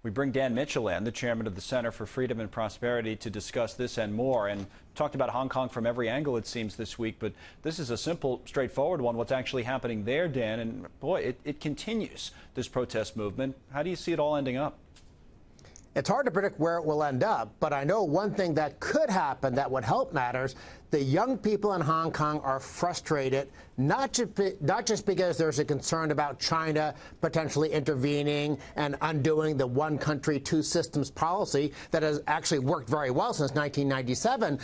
We bring Dan Mitchell in, the chairman of the Center for Freedom and Prosperity, to discuss this and more. And talked about Hong Kong from every angle, it seems, this week. But this is a simple, straightforward one. What's actually happening there, Dan? And boy, it continues, this protest movement. How do you see it all ending up? It's hard to predict where it will end up, but I know one thing that could happen that would help matters. The young people in Hong Kong are frustrated, not just because there's a concern about China potentially intervening and undoing the one country, two systems policy that has actually worked very well since 1997.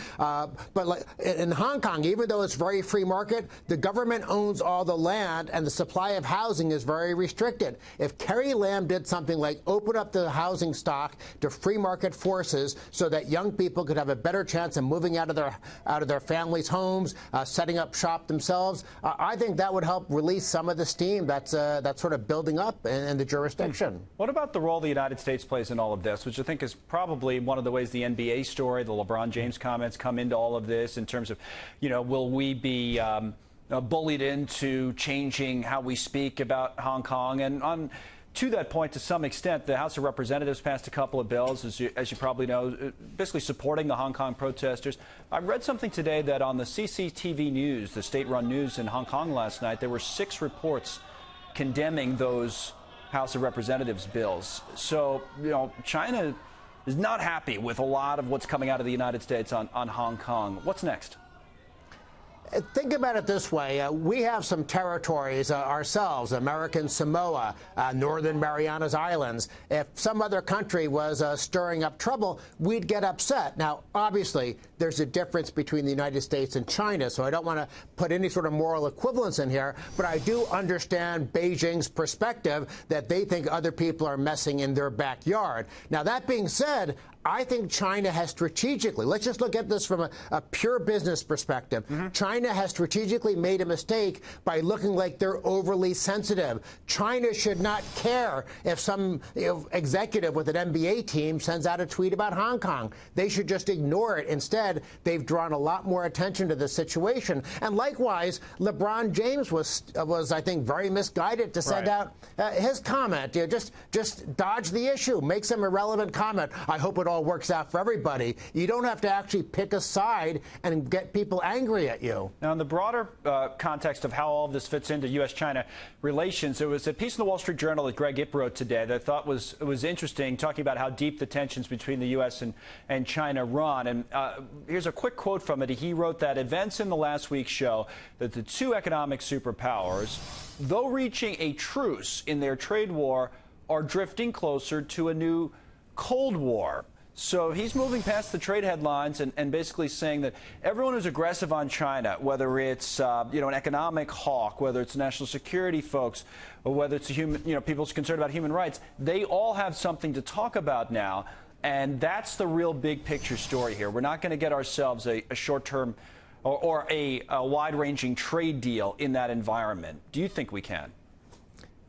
But in Hong Kong, even though it's very free market, the government owns all the land and the supply of housing is very restricted. If Carrie Lam did something like open up the housing stock to free market forces so that young people could have a better chance of moving out of their families' homes, setting up shop themselves, I think that would help release some of the steam that's sort of building up in the jurisdiction. What about the role the United States plays in all of this, which I think is probably one of the ways the NBA story, the LeBron James comments come into all of this in terms of, will we be bullied into changing how we speak about Hong Kong? And to that point, to some extent, the House of Representatives passed a couple of bills, as you probably know, basically supporting the Hong Kong protesters. I read something today that on the CCTV News, the state-run news in Hong Kong last night, there were 6 reports condemning those House of Representatives bills. So, China is not happy with a lot of what's coming out of the United States on Hong Kong. What's next? Think about it this way. We have some territories ourselves, American Samoa, Northern Marianas Islands. If some other country was stirring up trouble, we'd get upset. Now, obviously, there's a difference between the United States and China, so I don't want to put any sort of moral equivalence in here, but I do understand Beijing's perspective that they think other people are messing in their backyard. Now, that being said, I think China has strategically, let's just look at this from a pure business perspective. China has strategically made a mistake by looking like they're overly sensitive. China should not care if some executive with an MBA team sends out a tweet about Hong Kong. They should just ignore it. Instead, they've drawn a lot more attention to the situation. And likewise, LeBron James was I think, very misguided to send out his comment. Just dodge the issue, make some irrelevant comment. I hope it all works out for everybody. You don't have to actually pick a side and get people angry at you. Now, in the broader context of how all of this fits into U.S.-China relations, there was a piece in the Wall Street Journal that Greg Ip wrote today that I thought was interesting, talking about how deep the tensions between the U.S. and China run. And here's a quick quote from it. He wrote that events in the last week show that the two economic superpowers, though reaching a truce in their trade war, are drifting closer to a new Cold War. So he's moving past the trade headlines and basically saying that everyone who's aggressive on China, whether it's an economic hawk, whether it's national security folks, or whether it's people's concerned about human rights, they all have something to talk about now. And that's the real big picture story here. We're not going to get ourselves a short-term or a wide-ranging trade deal in that environment. Do you think we can?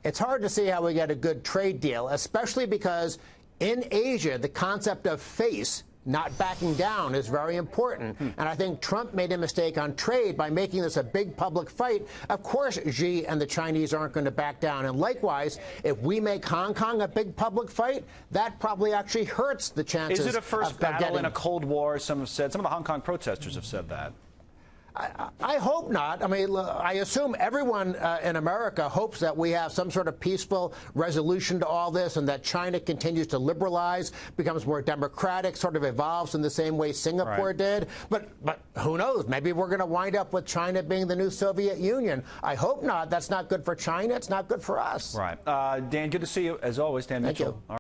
It's hard to see how we get a good trade deal, especially because in Asia, the concept of face, not backing down, is very important. And I think Trump made a mistake on trade by making this a big public fight. Of course, Xi and the Chinese aren't going to back down. And likewise, if we make Hong Kong a big public fight, that probably actually hurts the chances. Is it a first battle in a Cold War? Some have said. Some of the Hong Kong protesters have said that. I hope not. I mean, I assume everyone in America hopes that we have some sort of peaceful resolution to all this and that China continues to liberalize, becomes more democratic, sort of evolves in the same way Singapore did. But who knows? Maybe we're going to wind up with China being the new Soviet Union. I hope not. That's not good for China. It's not good for us. Right. Dan, good to see you, as always. Dan Mitchell. Thank you.